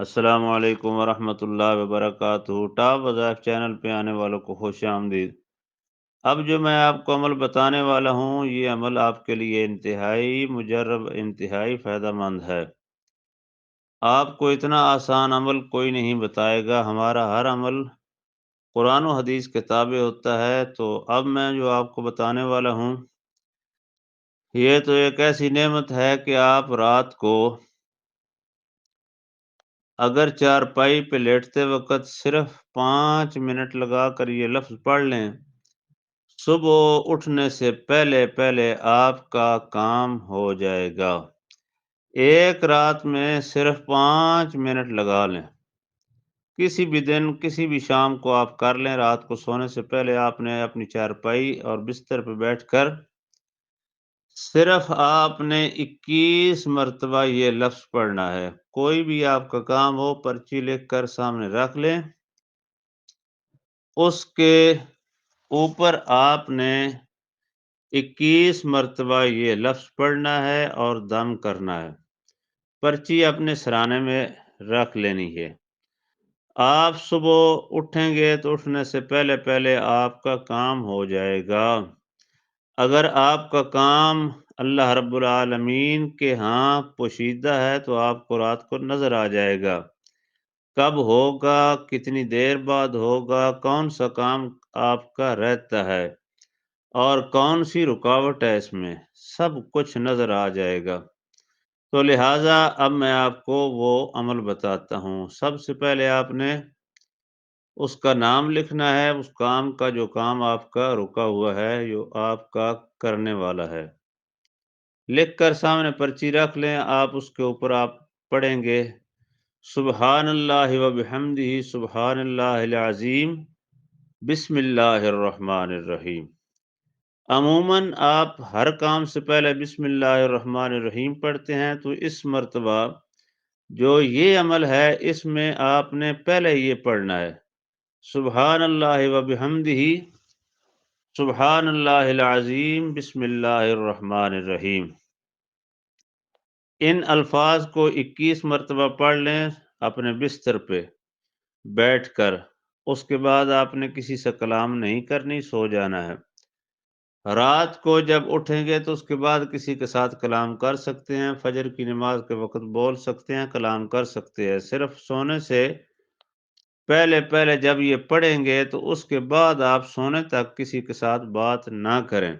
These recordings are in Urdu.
السلام علیکم ورحمۃ اللہ وبرکاتہ۔ ٹاپ وظائف چینل پہ آنے والوں کو خوش آمدید۔ اب جو میں آپ کو عمل بتانے والا ہوں، یہ عمل آپ کے لیے انتہائی مجرب، انتہائی فائدہ مند ہے۔ آپ کو اتنا آسان عمل کوئی نہیں بتائے گا۔ ہمارا ہر عمل قرآن و حدیث کے تابع ہوتا ہے۔ تو اب میں جو آپ کو بتانے والا ہوں، یہ تو ایک ایسی نعمت ہے کہ آپ رات کو اگر چارپائی پہ لیٹتے وقت صرف 5 منٹ لگا کر یہ لفظ پڑھ لیں، صبح اٹھنے سے پہلے پہلے آپ کا کام ہو جائے گا۔ ایک رات میں صرف 5 منٹ لگا لیں، کسی بھی دن کسی بھی شام کو آپ کر لیں۔ رات کو سونے سے پہلے آپ نے اپنی چارپائی اور بستر پہ بیٹھ کر صرف آپ نے 21 مرتبہ یہ لفظ پڑھنا ہے۔ کوئی بھی آپ کا کام ہو، پرچی لکھ کر سامنے رکھ لیں، اس کے اوپر آپ نے 21 مرتبہ یہ لفظ پڑھنا ہے اور دم کرنا ہے۔ پرچی اپنے سرانے میں رکھ لینی ہے۔ آپ صبح اٹھیں گے تو اٹھنے سے پہلے پہلے آپ کا کام ہو جائے گا۔ اگر آپ کا کام اللہ رب العالمین کے ہاں پوشیدہ ہے تو آپ کو رات کو نظر آ جائے گا، کب ہوگا، کتنی دیر بعد ہوگا، کون سا کام آپ کا رہتا ہے اور کون سی رکاوٹ ہے، اس میں سب کچھ نظر آ جائے گا۔ تو لہٰذا اب میں آپ کو وہ عمل بتاتا ہوں۔ سب سے پہلے آپ نے اس کا نام لکھنا ہے، اس کام کا جو کام آپ کا رکا ہوا ہے، جو آپ کا کرنے والا ہے، لکھ کر سامنے پرچی رکھ لیں۔ آپ اس کے اوپر آپ پڑھیں گے سبحان اللہ و بحمدہ سبحان اللہ العظیم بسم اللہ الرحمن الرحیم۔ عموماً آپ ہر کام سے پہلے بسم اللہ الرحمن الرحیم پڑھتے ہیں، تو اس مرتبہ جو یہ عمل ہے، اس میں آپ نے پہلے یہ پڑھنا ہے سبحان اللہ و بحمدہ سبحان اللہ العظیم بسم اللہ الرحمن الرحیم۔ ان الفاظ کو 21 مرتبہ پڑھ لیں اپنے بستر پہ بیٹھ کر۔ اس کے بعد آپ نے کسی سے کلام نہیں کرنی، سو جانا ہے۔ رات کو جب اٹھیں گے تو اس کے بعد کسی کے ساتھ کلام کر سکتے ہیں، فجر کی نماز کے وقت بول سکتے ہیں، کلام کر سکتے ہیں۔ صرف سونے سے پہلے پہلے جب یہ پڑھیں گے تو اس کے بعد آپ سونے تک کسی کے ساتھ بات نہ کریں،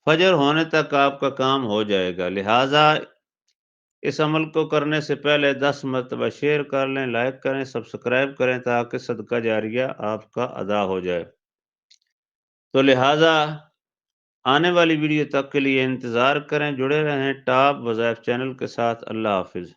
فجر ہونے تک آپ کا کام ہو جائے گا۔ لہٰذا اس عمل کو کرنے سے پہلے 10 مرتبہ شیئر کر لیں، لائک کریں، سبسکرائب کریں، تاکہ صدقہ جاریہ آپ کا ادا ہو جائے۔ تو لہٰذا آنے والی ویڈیو تک کے لیے انتظار کریں، جڑے رہیں ٹاپ وظائف چینل کے ساتھ۔ اللہ حافظ۔